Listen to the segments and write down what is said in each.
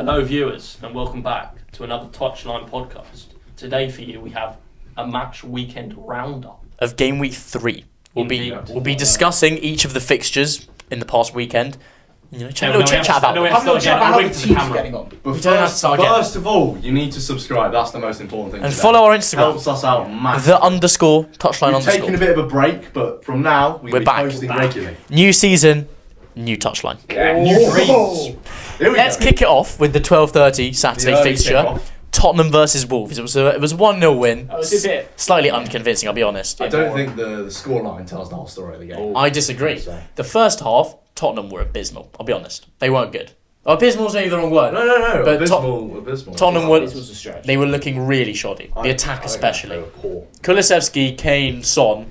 Hello viewers and welcome back to another Touchline podcast. Today for you we have a match weekend roundup of game week 3. We'll be discussing each of the fixtures in the past weekend. You know, chat about them. How the team's getting on. But first of all, you need to subscribe. That's the most important thing. And follow our Instagram. Helps us out massively. _touchline We've taken a bit of a break, but from now we're back. posting regularly. New season, new touchline. New dreams. Let's kick it off with the 12:30 Saturday fixture. Tottenham versus Wolves. It was a 1-0 win. It was a bit slightly unconvincing, I'll be honest. I don't think the scoreline tells the whole story of the game. I disagree. The first half, Tottenham were abysmal. I'll be honest. They weren't good. Abysmal is maybe the wrong word. No. But abysmal. Tottenham was a stretch. they were looking really shoddy. The attack especially. They were poor. Kulusevski, Kane, Son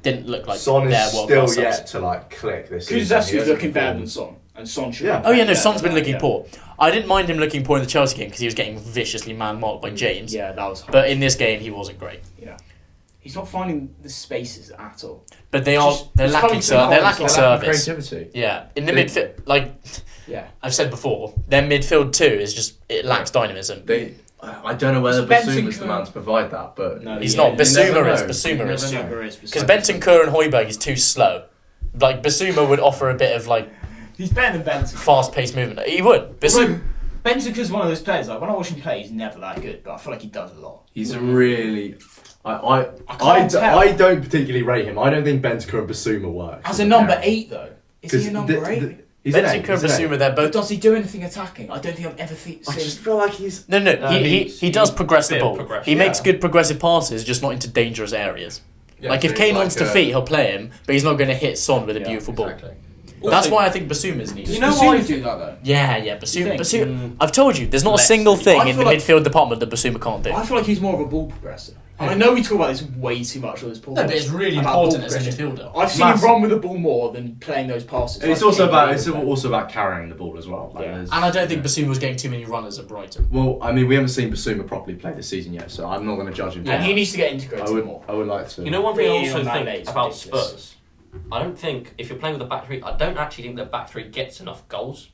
didn't look like Son their is world still class yet subs. to click this season. Kulusevski's looking better than Son. And Son should Yeah. Oh yeah, no, Son's been looking poor. I didn't mind him looking poor in the Chelsea game because he was getting viciously man-marked by James. Yeah, that was hard. But in this game, he wasn't great. Yeah. He's not finding the spaces at all. But they're lacking service. Creativity. Yeah, in the midfield, Yeah. I've said before, their midfield too is just it lacks dynamism. I don't know whether It's Basuma is the man to provide that, but No, He's yeah, not. you Basuma is. Because Bentancur and Højbjerg is too slow. Like Basuma would offer a bit of He's better than Bentancur. fast-paced movement. He would. Bentancur's one of those players. Like when I watch him play, he's never that good, but I feel like he does a lot. he's a really. I can't tell. don't particularly rate him. I don't think Bentancur and Basuma work. As a number 8 though, is he a number 8? He's an Bentancur eight, and he's an eight. Basuma, they're But both. does he do anything attacking? I don't think I've ever seen. I just feel like he's. No, he does progress the bit of ball. progression, He makes yeah. good progressive passes, just not into dangerous areas. Yeah, Like if so Kane he's wants to feet, he'll play him, but he's not going to hit Son with a beautiful ball. Exactly. That's why I think Basuma's needed. You know why you do that though? Yeah, You Basuma. think? I've told you, there's not a Let's single see. thing I in the feel like- midfield department that Basuma can't do. I feel like he's more of a ball progressor. And I know we talk about this way too much on this podcast. No, but it's really about important ball as a progression. midfielder. I've seen Massive. him run with the ball more than playing those passes. And it's Like also Kane about carrying the ball as well. Like, Yeah. there's- And I don't think Basuma was getting too many runners at Brighton. Well, I mean, we haven't seen Basuma properly play this season yet, so I'm not going to judge him. And he needs to get integrated more. I would like to. You know one thing I Really also on that think day is about ridiculous. Spurs? I don't think if you're playing with a back three, I don't actually think the back three gets enough goals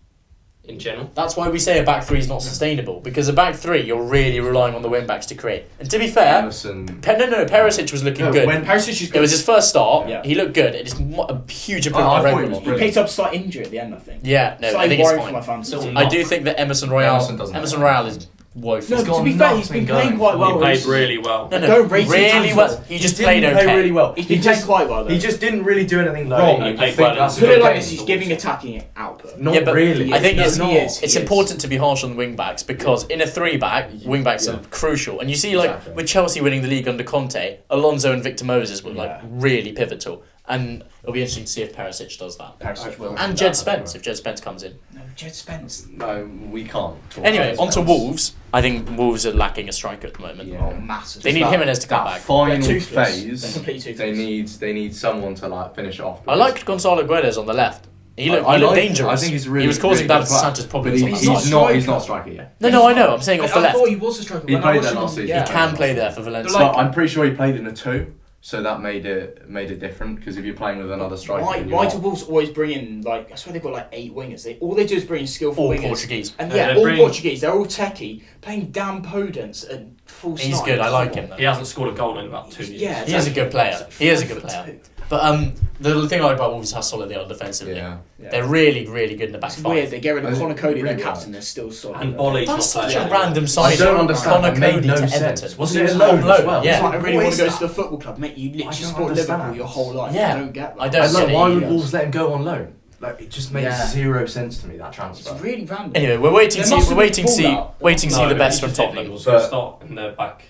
in general. That's why we say a back three is not sustainable, because a back three, you're really relying on the wing backs to create. And to be fair, Emerson. Perisic was looking good. When Perisic is It was his first start. Yeah. He looked good. It is a huge I improvement. thought over he was Everton. He picked up a slight injury at the end, I think. Yeah, no, I Slightly think it's worrying for my fine. fantasy. I do think that Emerson Royale is woeful. No, to be fair, he's been playing quite well. He played recently. really well. No, Don't rate him really too well. well. He just played didn't okay. play really well. He's been playing quite well though. He just didn't really do anything No, wrong. he I played think well. that's a Put good it like game. this: he's giving attacking output. Not Yeah, but really. I think No, it's he is. it's important to be harsh on the wing backs because in a three back, wing backs are crucial. And you see, like Exactly. with Chelsea winning the league under Conte, Alonso and Victor Moses were like Yeah. really pivotal. And it'll be interesting to see if Perisic does that. Perisic will. And Jed Spence, if Jed Spence comes in. No, Jed Spence. No, we can't. talk Anyway, about on to this. Wolves. I think Wolves are lacking a striker at the moment. Yeah. Oh, massive. They need Jimenez to come that back. final They're toothless. phase. They're completely toothless. They need someone to finish it off. I liked Gonzalo Guedes on the left. He looked I like him. dangerous. I think he's really. He was causing really David good player. Sanchez problems. But on the he's side. not a striker. He's not a striker yet. No, I know. I'm saying off the I left. thought he was a striker. He When I played watched there him last on- season. yeah. He can play there for Valencia. So I'm pretty sure he played in a 2, so that made it different. Because if you're playing with another striker, Why, then why you're do not. Wolves always bring in, like, I swear they've got like 8 wingers. All they do is bring in skillful All wingers. Portuguese. And Yeah, yeah, they all bring- Portuguese. They're all techie, playing damn Podence and full He's snipe. good. I like Come him. on. He hasn't scored a goal in about 2 years. Yeah, He is a good player. it's like He is a 5 good foot player. 2. But the thing I like about Wolves is how solid they are defensively. Yeah. Yeah. They're really, really good in the back It's five. weird. They get rid of Connor Cody, Really their well. captain. They're still solid. And Bolly's not That's such playing. a random I signing. don't understand. Connor It made Cody no to sense. Everton. Wasn't It it was a loan on as loan, well? yeah. It's like I really What want is to go that? to the football club, mate. You literally don't support understand. Liverpool your whole life. Yeah. I don't get that. I don't And get look, it why either. would Wolves let him go on loan? Like it just makes Yeah. zero sense to me, that transfer. It's really random. Anyway, we're waiting to There must see. have We're been waiting to see. fallout. Waiting to see No, the best he from just said Tottenham. He was going But- to start in their back.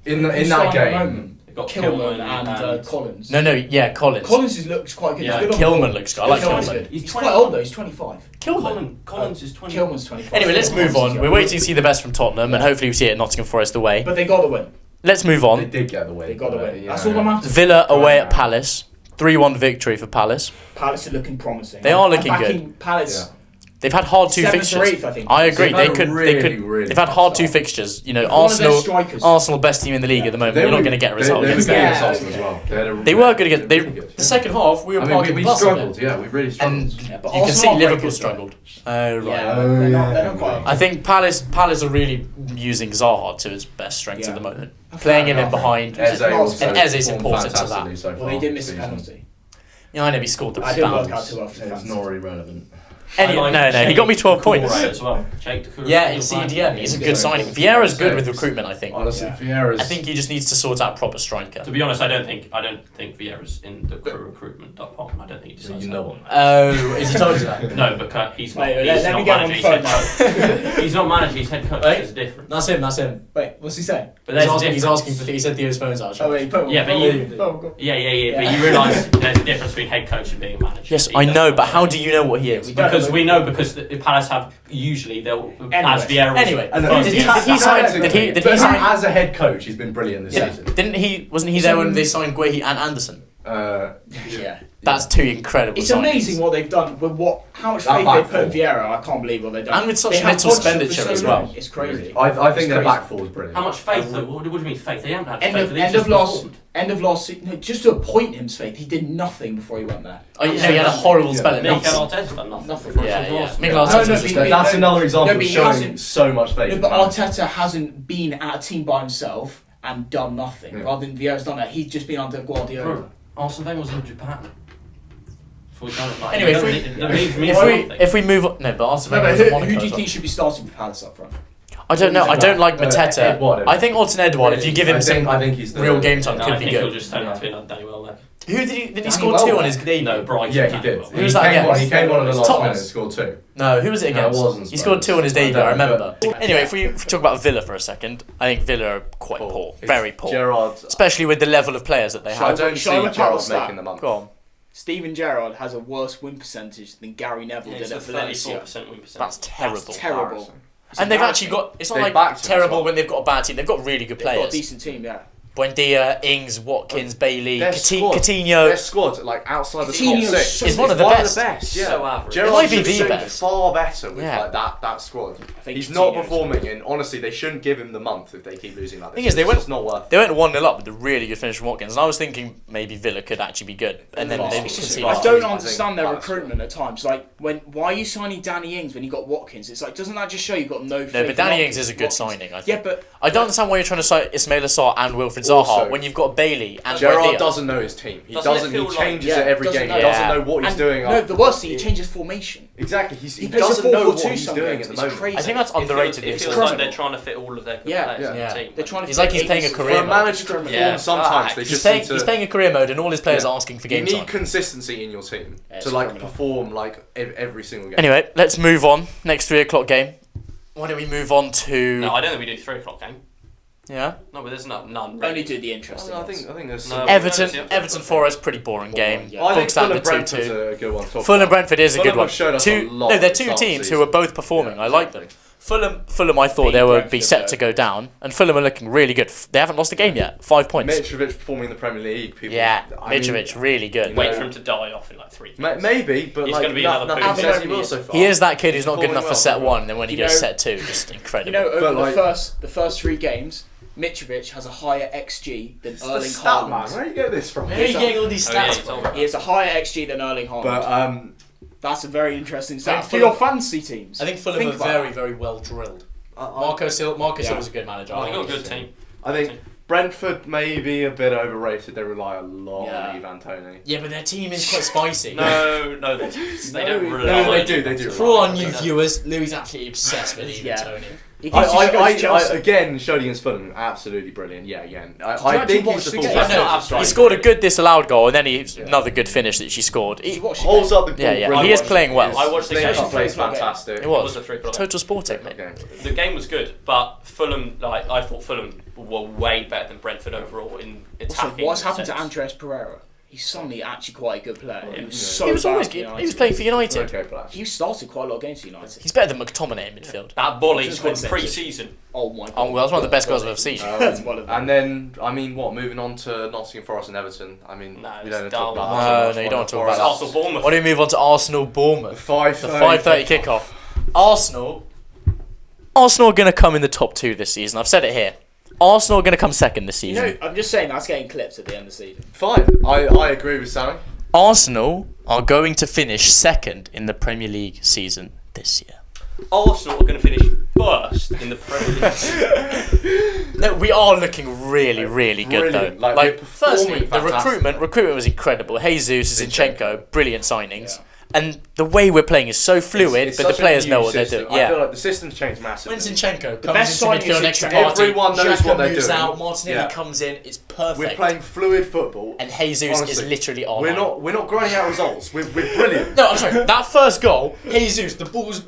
In that Who's starting at the game, moment? They've got Kilman and Collins. No, yeah, Collins. Collins looks quite good. Yeah, He's good on Kilman ball. looks good. I like Kilman's Kilman. good. He's He's 20. quite old though. He's 25. Kilman. Collins is 20. Kilman's 25. Anyway, let's move on. We're waiting to see the best from Tottenham, and hopefully we see it at Nottingham Forest away. But they got the win. Let's move they on. did get the win. They got the but, win. you That's know, all that matters. Villa away at Palace. 3-1 victory for Palace. Palace are looking promising. They are I'm looking backing Palace. They've had hard two 7th or fixtures. 8th, I think. I agree. They've They had could. a really, They could. really They've had tough hard two start. fixtures. You know, One of their Arsenal. strikers. Arsenal, best team in the league at the moment. They're not going to get a result They were against good them. against Arsenal as well. They were good against. really good. The second half, we were I mean, parking we the bus on struggled. it. Yeah, we really struggled. And Yeah, but you can Arsenal see are very Liverpool good, struggled. Oh right. Yeah, Oh, they're not yeah. quite. I think Palace are really using Zaha to his best strengths Yeah. at the moment. Playing him in behind. Eze also And Eze's performed important to fantastically that. so Well, far they did miss a this season. penalty. Yeah, I know he scored the I didn't work out bounce. too well for It's fans. not really relevant. No, he got me 12 points. As well. Jake Decoura Yeah, in was fine. CDM, he's a good Yeah. signing. Vieira's good with recruitment, I think. Honestly, Yeah. Vieira's. I think he just needs to sort out a proper striker. To be honest, I don't think Vieira's in the crew recruitment.com. I don't think he decides. You know what? Oh, is he told you that? No, because he's not. Wait, He's let not me get on managing. the He's head coach. He's not managing. He's head coach. Wait. It's different. That's him. Wait, what's he saying? But there's a He's difference. asking for. He said Theo's phone's out. Oh wait, put Yeah, but you- go. Yeah. But you realise there's a difference between head coach and being a manager. Yes, He I doesn't know, know but that. how do you know what he is? Because we know because the Palace have usually they'll as Vieira. was Anyway, the And first did he year. sign? Did he But sign? as a head coach, he's been brilliant this Yeah, season. didn't he? Wasn't he there when they signed Guehi and Anderson? Yeah. That's two incredible. It's signings. amazing what they've done with how much That faith back they put in four. Vieira. I can't believe what they've done. And with such They have little watched him for expenditure so as long. well. It's crazy. I think their crazy. back four is brilliant. How much faith? What do you mean faith? They haven't had End faith. of, They've end just of last performed. end of last season, no, just to appoint him's faith, he did nothing before he went there. Oh, you know, he had a horrible spell at Mikel Nice. Arteta's done nothing. Nothing. for Yeah, his yeah. loss. Mikel No, Arteta's no, just but- That's another example but of he showing hasn't- so much faith. No, in but man. Arteta hasn't been at a team by himself and done nothing. Yeah. Rather than Vieira's done that, he's just been under Guardiola. Bro, Arsene Wenger was in Japan. Before he done it, like, Anyway, the league means nothing. if we move on, no, but Arsene No, Wenger but was at who Monaco. do you think should be starting for Palace up front? I don't know. I don't like Mateta. Edouard. I think Alton Edouard. If you give him some I think he's the real game time, No, I could be think he'll good. just turn out to be like Danny Welbeck. Who did he Danny score Welbeck. two on his debut? No, Brighton. Yeah, he Danny did. Welbeck. Who was that against? He came on in the last Tottenham. minute and scored two. No, who was it No, it against? wasn't He scored Spurs. two on his debut. I I don't know, remember. Anyway, if we talk about Villa for a second, I think Villa are quite poor, very poor, Gerrard. especially with the level of players that they I have. don't Shall I see look out Gerrard the stat? making the month. Go on. Steven Gerrard has a worse win percentage than Gary Neville Yeah, did it's a at Valencia. 34% win percentage. That's terrible. Terrible. It's And they've embarrassing. actually got. It's not They like backed him as terrible well. when they've got a bad team. They've got really good They've got a players. decent team, yeah. Buendia, Ings, Watkins, Bailey, Their squad- Coutinho. Their squad, like outside the top Coutinho's six, so Is one of the best. Yeah, So average. Gerrard It might be should the do best. far better with Yeah. like that squad. think He's not Coutinho's performing, and honestly, they shouldn't give him the month if they keep losing like this. Thing is, they It's went- just not worth. They went 1-0 up with a really good finish from Watkins, and I was thinking maybe Villa could actually be good, and then Well, they it's just- conceded. I I don't think understand their Palace recruitment at times. Like, why are you signing Danny Ings when you got Watkins? It's like, doesn't that just show you've got no faith? No, but in Danny Watkins? Ings is a good signing, I think. Yeah, but I don't understand why you're trying to sign Ismail Assar and Wilfred Zaha Also, when you've got Bailey and Gerrard Buendia. doesn't know his team. He Doesn't it doesn't. He feel like- changes Yeah, it every doesn't game. know. He doesn't Yeah. know what he's and doing. no, the worst thing, he changes formation. Exactly. He He plays a doesn't know 4-4-2 what he's some doing games. at It's the moment. crazy. I think that's It feels- underrated. It this feels season. like they're trying to fit all of their good Yeah. players in Yeah. the team. They're trying to It's fit like he's playing a agencies. career For a mode. manager to perform, Yeah. sometimes they He's just playing, need to. he's playing a career mode, and all his players Yeah. are asking for You game need time. consistency in your team Yeah, it's to like criminal. perform like every single game. Anyway, let's move on. Next 3 o'clock game. Why don't we move on to? No, I don't think we do 3 o'clock game. Yeah. No, but there's none. Only do the interesting I ones. think there's No. some. Everton, Yeah. Everton Forest, pretty boring game. Yeah. I think Book standard Fulham Brentford's 2-2. a good one. to talk Fulham about. Brentford is a Fulham good one. have showed us a lot No, they're at the two start of the teams who season. are both performing. Yeah, I like them. exactly. Fulham, I thought Beat they would be Brentford, set though. to go down, and Fulham are looking really good. They haven't lost a game yet. 5 points. Mitrovic performing in the Premier League. People, Yeah, I mean, Mitrovic, really good. you Wait know- for him to die off in like 3 Maybe, but He's like gonna be nothing another says Pulisic. he will so far. He is that kid who's not good Performing enough for well. set one, and then when he You goes know- set two, just incredible. You know, over But, like- the first 3 games, Mitrovic has a higher XG than Erling Stat man, Haaland. where do you get this from? Where are you getting all these Oh, yeah, stats you from? told me. He has a higher XG than Erling Haaland. But That's a very interesting I stat think for your Fulham- fantasy teams. I think Fulham Think are about very, that. very well drilled. Marco Silva's Yeah. a good manager. They've got a good team. I think Brentford may be a bit overrated. They rely a lot Yeah. on Ivan Toney. Yeah, but their team is quite spicy. No, they don't really. No, they do. They do. For all our new viewers, Louis absolutely obsessed with Ivan Yeah. Tony. He thinks he should go to Chelsea. Again, showed against Fulham, absolutely brilliant. Yeah, again. I actually think watch he's the the full game? That's No, not package. abstract. He scored a good disallowed goal, and then Yeah. another good finish that she scored. Did you watch the Holds game? up the ball. Yeah, yeah, brilliant. he is playing well. I watched the Link game. up plays It was. fantastic. It was. a 3 o'clock. Total Sporting, mate. Okay. The game was good, but Fulham, like I thought Fulham were way better than Brentford overall in Also, attacking. what's happened to sense. Andres Pereira? he's suddenly actually quite a good player. Yeah. He was so He was bad always for good. United. He was playing for United. Okay, Flash. He started quite a lot of games for United. He's better than McTominay in midfield. That volley Just scored one pre-season. Oh my god. Oh, well, that's one of the best goals I've ever seen. That's one of them. And then, I mean, moving on to Nottingham Forest and Everton. I mean, No, we it's don't dull. talk about No, that. no, you don't want to talk It's about Arsenal Bournemouth. Why don't we move on to Arsenal Bournemouth? 5:30. The 5:30 kickoff. Arsenal are going to come in the top 2 this season. I've said it here. Arsenal are going to come second this You season. know, I'm just saying that's getting clipped at the end of the season. Fine. I agree with Sammy. Arsenal are going to finish second in the Premier League season this year. Arsenal are going to finish first in the Premier League. No, we are looking really, really good Brilliant. though. Like, we're firstly, performing the fantastic. recruitment was incredible. Jesus, Zinchenko. Zinchenko, brilliant signings. Yeah. And the way we're playing is so fluid, It's but the such a players new know what system. they're doing. I Yeah. feel like the system's changed massively. When Zinchenko The comes best into signing midfield is next to Zinchenko. Partey, Everyone knows Xhaka what they're moves doing. out, Martinelli Yeah. comes in, it's perfect. We're playing fluid football. And Jesus Honestly, is literally our We're line. not grinding out results. We're brilliant. No, I'm sorry. That first goal, Jesus, the ball's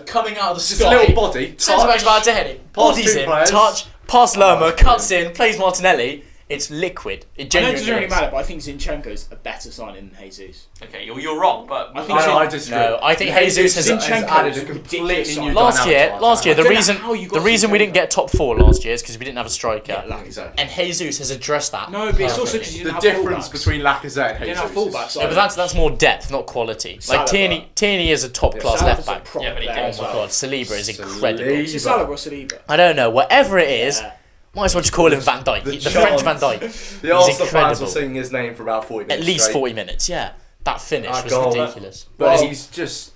coming out of the Just a sky. little body. Centre back's touch. about to head it. Pass Bodies two in, players. touch, pass Lerma, Oh, cuts in, plays Martinelli. It's liquid. It I know it genuinely doesn't really is. matter, but I think Zinchenko's a better signing than Jesus. Okay, you're wrong, but I think I disagree. No, I think Jesus has Zinchenko added is a a completely ridiculous new signing. last year. dynamic to Last year, our the don't know reason how you got the reason we Zinchenko. didn't get top 4 last year is because we didn't have a striker. Yeah, like- Exactly. And Jesus has addressed that. No, but it's also perfectly. because you The didn't have difference fullbacks. between Lacazette and You Jesus. didn't have fullbacks. No, but that's more depth, not quality. Like Saliba. Tierney is a top class Salaba's left a back. proper Yeah, but he player didn't as Oh my well. god, Saliba is Saliba. incredible. Is it Salah or Saliba? I don't know. Whatever it is, Yeah. might as well just call him Van Dijk. the The French chance. Van Dijk. The He's Arsenal fans incredible. were singing his name for about 40 At minutes. least straight. 40 minutes. Yeah, that finish That was goal. ridiculous. But Well- he's just,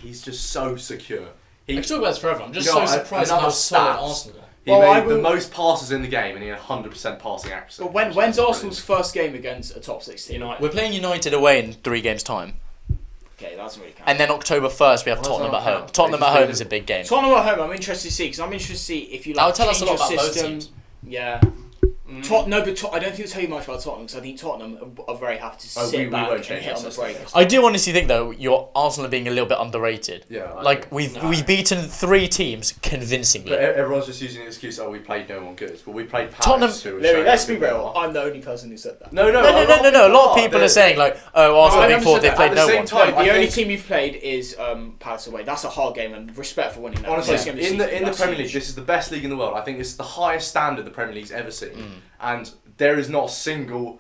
he's just so secure. I can talk about this forever. I'm just You know, so surprised at how another solid stats. Arsenal are. He Well, I made the will- most passes in the game, and he had 100% passing accuracy. But when's Arsenal's first game against a top 6 team? United. We're playing United away in 3 games' time. Okay, that doesn't really count. And then October 1st, we have Why does Tottenham that at not home. count? Tottenham They at just home did is it. a big game. Tottenham at home, I'm interested to see, because I'm interested to see if you That like would tell us a change lot your about both system. teams. Yeah. Mm. No, but I don't think it'll tell you much about Tottenham, because I think Tottenham are very happy to Oh, sit we back won't and change hit our on the system. break. I do honestly think though your Arsenal are being a little bit underrated. Yeah, I Like agree. we've beaten 3 teams convincingly. But everyone's just using the excuse, we played no one good. But we played Tottenham- Palace, who were Larry, showing let's how be good they real. are. I'm the only person who said that. No. No. A lot of people are saying like, oh, Arsenal I being never 4th, said they that. played At no the same one. time, No, I the only think- team you've played is Palace away. That's a hard game, and respect for winning that. Honestly, First game of the in the season, that's Premier huge. League, this is the best league in the world. I think it's the highest standard the Premier League's ever seen, Mm. and there is not a single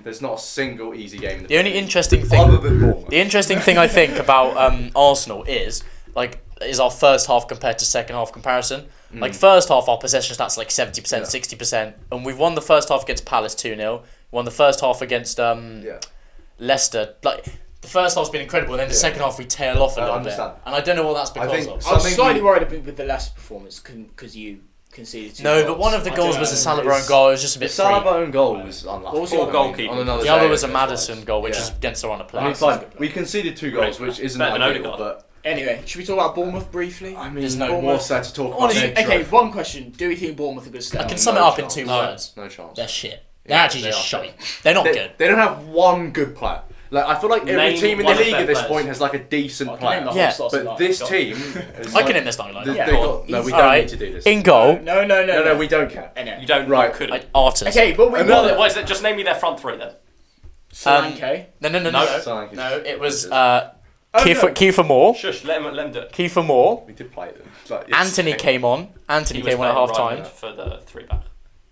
there's not a single easy game in the The only Premier League, interesting other thing, than Bournemouth. the interesting thing I think about Arsenal is our first half compared to second half comparison. Like first half, our possession stats like 70%, Yeah. 60%, and we've won the first half against Palace 2-0. Won the first half against Leicester. Like the first half's been incredible, and then the Yeah. second half we tail off a I little bit, understand. and I don't know what that's I because think of. I was something slightly we- worried a bit with the Leicester performance because you conceded 2 No, goals. but one of the I goals don't was a know. Saliba own goal. It was just a The bit free. Saliba own goal was unlucky. What was your I mean, goalkeeper? on another The other day, was a it Madison goal, which Yeah. is against our I mean, player. fine. We conceded 2 goals, which isn't Better than ideal, Odegaard. but Anyway, should we talk about Bournemouth briefly? I mean, There's no more Bournemouth. so to talk about. Honestly, They're Okay, dreadful. one question. Do we think Bournemouth are good step? I can No sum it up in chance. 2 No. words. No chance. They're shit. They're Yeah, actually they just are shite. They're not good. They don't have one good player. Like I feel like every Name team in the one of league their at this players. point has like a decent I can name player. the whole Yeah, starting But lineup. this Go on. team, is I like, can name this starting lineup. they Yeah. got, no, we All don't right. need to do this. In goal, No, No, we don't care. Anyway. You don't Right. couldn't. Artist. Okay, but we Another- Why is it? Just name me their front 3 then. Solanke. No. No. No, it was Oh, no. Kiefer Moore. Shush, let him do it. Kiefer Moore. We did play them. Like, it's- Anthony came on. Anthony He was came on at playing half time. right for the 3-back.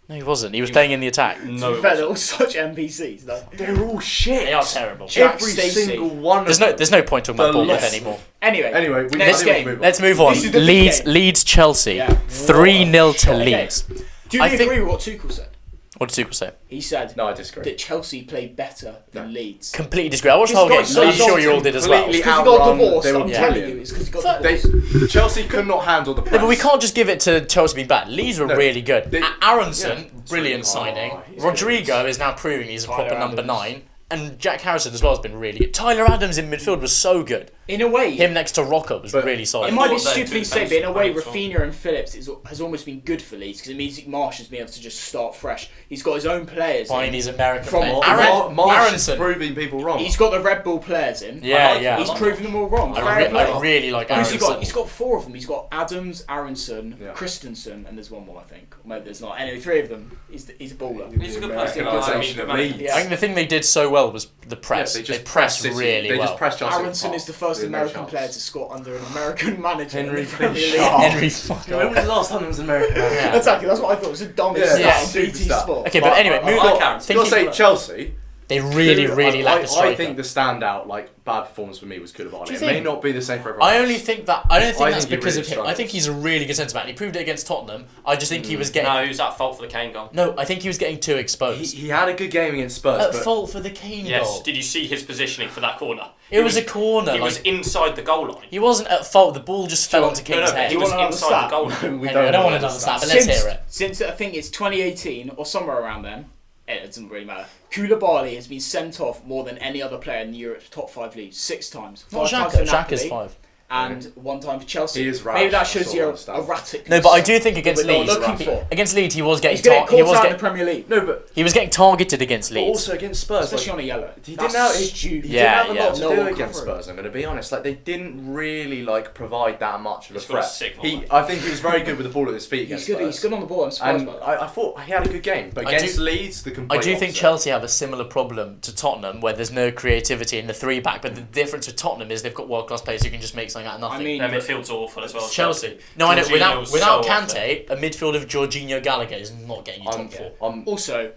No, he wasn't. He was playing in the attack. No, To be it fair, they're wasn't. all such NPCs. Though. They're all shit. They are terrible. Jack Every Stacey. single one. There's no point talking about The Bournemouth loss. anymore. Anyway, Anyway, we next I think we game. move on. Let's move on. This is the big game. Leeds Chelsea. Yeah. 3-0 to Okay. Leeds. Do you I think- agree with what Tuchel said? What did Tuchel say? He said No, I disagree. that Chelsea played better than Leeds. Completely disagree. I watched the whole He's game. got I'm so sure you all did as well. completely Because he got outrun, divorced. they were I'm telling brilliant. you, it's because he got They- divorced. Chelsea could not handle the press. No, but we can't just give it to Chelsea being bad. Leeds were No, really good. they- Aronson, yeah. brilliant Oh, signing. he's Rodrigo is now proving he's a proper Tyler number Adams. 9. And Jack Harrison as well has been really good. Tyler Adams in midfield was so good. In a way, Him next to Rocker was really solid. it might be thought they stupid thing two to say, but in a way, defensive players Rafinha and Phillips has almost been good for Leeds because it means Marsh has been able to just start fresh. He's got his own players. Fine, he's American. From players. Marsh is Aronson. proving people wrong. He's got the Red Bull players in. Yeah. He's proven them all wrong. I really like Who's he Aronson. got? He's got 4 of them. He's got Adams, Aronson, Christensen, and there's one more, I think. Or maybe there's not. Anyway, 3 of them. He's a baller. He's a good player. Reputation of Leeds. Yeah. I think the thing they did so well was the press. Yeah, they pressed City. really They well. just pressed Chelsea. Aronson is the first American player to score under an American manager. Henry, in the Premier please League. shut up. Henry, fuck When was the last time there was an American? Yeah. Exactly, that's what I thought. It was the dumbest Yeah, stat on BT superstar. Sport. Okay, but anyway, moving like on. Aronson. You'll say Chelsea. They really lack a striker. I think the standout, bad performance for me was Koulibaly. Do you It may think? not be the same for everyone. I only think that I don't think I that's think he because really of him. I struggles. think he's a really good centre back. He proved it against Tottenham. I just think he was getting No, he was at fault for the Kane goal. no. I think he was getting too exposed. He had a good game against Spurs, At but fault for the Kane Yes. goal. Did you see his positioning for that corner? It was a corner. He Like, was inside the goal line. he wasn't at fault. The ball just fell onto Kane's but head. he was wanna inside the understand? goal line. we Anyway, I don't want to understand, but let's hear it. Since I think it's 2018 or somewhere around then, it doesn't really matter. Koulibaly has been sent off more than any other player in Europe's top 5 leagues. 6 times. 5 times for Xhaka is Napoli 5. and 1 time for Chelsea. He is rash, Maybe that I shows saw you that stat. erratic. No, but I do think against We're not Leeds, looking for. against Leeds, he was getting He's getting he was caught out in getting the Premier League, no, but he was getting targeted against but Leeds. also against Spurs, especially on a yellow. he That's didn't have stupid. he Yeah, didn't have a yeah. lot to No do one against covered. Spurs. I'm going to be honest. Like they didn't really provide that much of a He's got a threat. sick He, one. I think he was very good with the ball at his feet He's against good. Spurs. He's good on the ball. I'm surprised And by that. I thought he had a good game, but I against do- Leeds, the I complete do think opposite. Chelsea have a similar problem to Tottenham, where there's no creativity in the 3 back. But the difference with Tottenham is they've got world class players who can just make something out of nothing. I mean, Their midfield's awful as well. as Chelsea. No, I know. Jorginho's Without so Kante, a midfield of Jorginho Gallagher is not getting you top 4. also,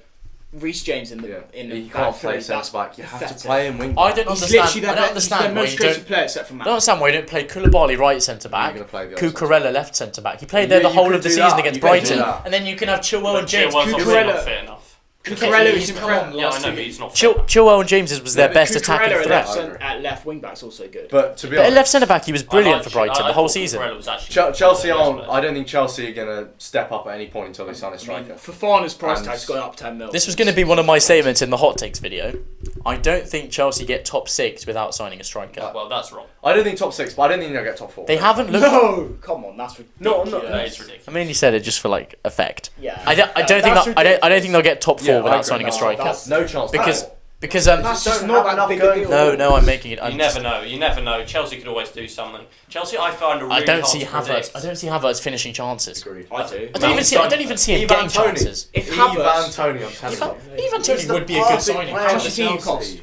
Reece James in the you back can't three, play centre that's back. You have to pathetic. play him wing. I don't He's understand. literally I don't understand their why most you creative don't. player except for I Man. don't understand why you don't play Koulibaly right centre back, You're gonna play the other Cucurella left centre back. He played Yeah, there the you whole could of the do season that. against You could do Brighton, that. and then you can have Chilwell and James. Chilwell's obviously Cucurella- not fit enough. Cucurella He's is come incredible. Yeah, I last know, 2 but years. he's not fit. Chilwell and James was their best attacking Cucurella threat. at left wing back's also good. But to be But at honest, left centre back, he was brilliant I for like- Brighton I the whole thought season. Cucurella was actually Chelsea one of the aren't. best I don't think Chelsea are going to step up at any point until they sign a striker. Fofana's price And- tag's gone up 10 mil. This was going to be one of my statements in the hot takes video. I don't think Chelsea get top 6 without signing a striker. Well, that's wrong. I don't think top 6, but I don't think they'll get top 4. They haven't looked. No, come on, that's No, ridiculous. no, That is ridiculous. I mainly said it just for like effect. Yeah, I don't think that's I don't think they'll get top 4 Yeah, I without agree. signing a No, striker. that's- No chance. Because No. because That's just don't not have that enough big a going deal. no, no, I'm making it. You I'm never just- know. You never know. Chelsea could always do something. Chelsea, I find a really I don't hard see to Havertz. predict. I don't see Havertz finishing chances. Agreed. I do. I don't even see. I don't even see him getting chances. If Eve Havertz- Antonio, I'm telling you. Even Tony would be a good signing. How much does he cost?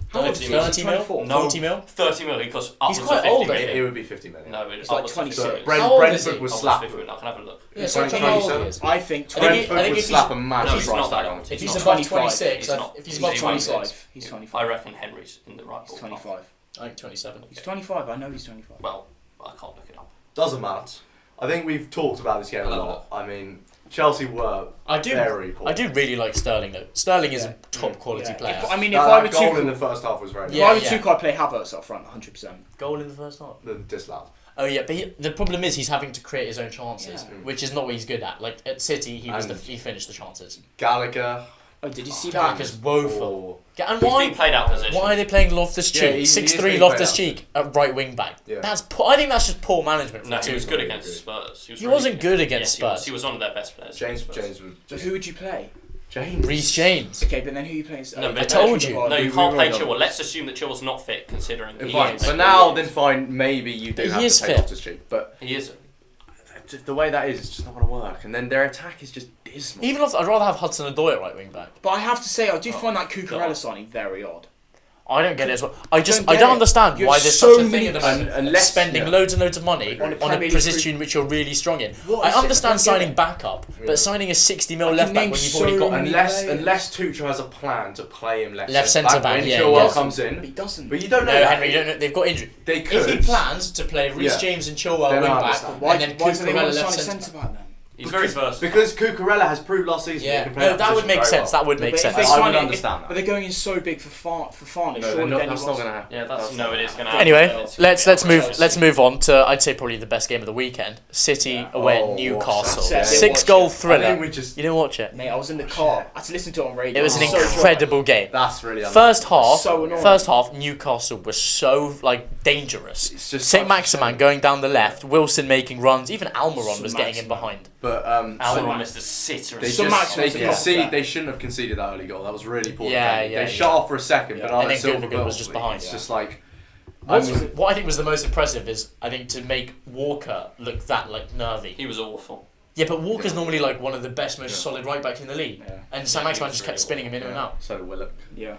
How much do you mean? 30 mil? 24? No. 40 mil? 30 mil. He costs He's upwards quite of 50 old, I million. think. It would be 50 million. No, it's like upwards of 26. 50 million. How old is Brentford he? would Upwards slap of 50 him. million. I can have a look. Yeah, so He's how old 27. he is. I think I think he- Brentford would if slap a No, massive he's price not tag that on old. him. If he's not. above 25. 26, He's not. if he's above He's 26, He's I 25. reckon Henry's in the right He's ballpark. 25. I think 27. He's 25. I know he's 25. Well, I can't look it up. Doesn't matter. I think we've talked about this game a I love lot. I mean, Chelsea were I do. very poor. I do really like Sterling though. Sterling is Yeah. a top quality Yeah. player. If, I mean, That, if I were that goal in Tuchel, the first half was very if Yeah, I were yeah. Tuchel, I'd play Havertz up front 100%. Goal in the first half. the disallowed. Oh yeah, but the problem is he's having to create his own chances, Yeah. which is not what he's good at. Like at City, he And- he finished the chances. Gallagher. Oh, did you see Gallagher's that? woeful. And He's why? being played out of position. Why are they playing Loftus Yeah, Cheek? he is 6'3" being Loftus played Cheek at right wing back. Yeah. I think that's just poor management from No, he was Tuchel. good against Spurs. He wasn't good against Yes, he was. Spurs. He was one of their best players. James Spurs. James was So just who would you play? James. Reece James. Okay, but then who are you playing? No, but I told you. No, you We can't play were Chilwell. on. Let's assume that Chilwell's not fit, considering he Fine. is. For now, then fine. Maybe you do He have is to take fit. Loftus Cheek, but He is. the way that is, it's just not going to work. And then their attack is just dismal. Even if I'd rather have Hudson-Odoi at right wing back. But I have to say, I do Oh, find that Cucurella God. signing very odd. I don't get it as well. I don't don't get it. understand You why have there's so such a thing many- at the moment. Unless- spending yeah. loads and loads of money On a on Premier a League position which you're really strong in. What I is it? understand I don't get signing it. backup, Yeah. but signing a 60 mil I left can back name when you've so already got many- Unless Tuchel has a plan to play him left centre back, when yeah, Chilwell yeah. comes But in. he doesn't. But you don't know No, that. Henry, you don't know. They've got injury. They could. If he plans to play Reece Yeah. James and Chilwell Then I wing back, understand. Why, and then why do they Cucurella want to sign left a centre centre back then? He's very versatile. Because Cucurella has proved last season. Yeah, he can play no, that would make sense. That would make But if sense. they I sign would it- understand that. But they're going in so big for Farnley. No, surely then that's he not was- going to happen. Yeah, it is going to happen. Anyway, let's move Chelsea. on to I'd say probably the best game of the weekend. City away at Newcastle. that's it. 6-goal I thriller. think we just- You didn't watch it. Mate, I was in the car. I had to listen to it on radio. It was an So incredible game. That's really First half, So annoying. Newcastle was so dangerous. It's just Saint such a Maximan shame. going down the left, Wilson making runs, even Almiron was getting in Saint-Maximin. behind. But Almiron missed a sitter. they So just Maximin's a proper player. they shouldn't have conceded that early goal. That was really poor. Yeah, defending. yeah, They shut off for a second, but And on a then silver Gundogan goal, was just behind. It's just like. What I think was the most impressive is I think to make Walker look that nervy. He was awful. Yeah, but Walker's normally one of the best, most solid right backs in the league, Yeah. and Saint Yeah, Maximan he was just kept really spinning him in and out. So did Willock. Yeah.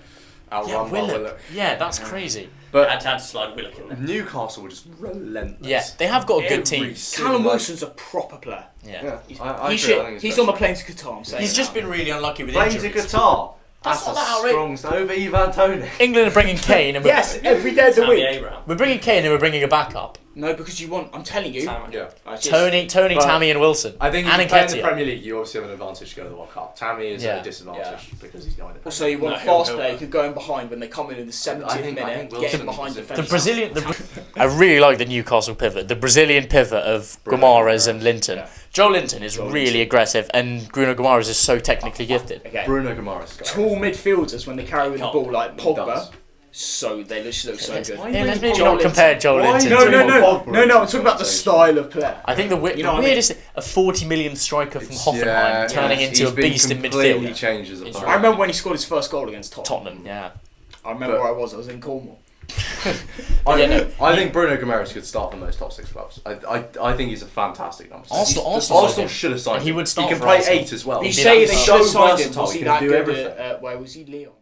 Outrun by Willock. Yeah, that's crazy. But Had to slide Willock in there. Newcastle were just relentless. Yeah, they have got a good Every team. single- Callum Wilson's a proper player. Yeah. Yeah, He's, I agree. should, I think he's best on the player. plane to Qatar. I'm saying He's it just now. been really unlucky with Playing to injuries. Qatar. That's That's not a that outrageous. strong start over Ivan Tony. England are bringing Kane, and we're, Yes, every day of the Tammy week. Abraham. we're bringing Kane, and we're bringing a backup. No, because you want. I'm telling you. Tammy. Yeah. I just- Tony, But Tammy, and Wilson. I think if and you play in the Nketiah. Premier League, you obviously have an advantage to go to the World Cup. Tammy is Yeah. at a disadvantage because he's not in the Also, you want No, a he'll- fast he'll- player who could go in behind when they come in the 70th I think minute, get Wilson in behind was it. The defenders. Brazilian, I really like the Newcastle pivot. The Brazilian pivot of Bruno Guimaraes Guimaraes. and Linton. Yeah. Joe Linton is Joe really Linton. aggressive, and Bruno Guimaraes is so technically gifted. Okay. Bruno Guimaraes. Tall midfielders when they carry with the Can't. ball like Pogba. does. So they look so good. Yeah, let's maybe Joe not Linton. compare Joe Why Linton no, to no, him. no. Pogba I'm is talking about the conversation. style of player. I think the You know what I mean? weirdest, a 40 million striker from Hoffenheim turning into he's a been beast in completely midfield. changed as a It's player. I remember when he scored his first goal against Tottenham. Tottenham, yeah. I remember But- where I was in Cornwall. I think Bruno Guimaraes could start for most top six clubs. I think he's a fantastic number. six. Arsenal should have signed And he him. would start He can for play Arsenal. 8 as well. You He'd be say that they so should have signed him. versatile, Was he he can that do good everything. at, where was he? Leon?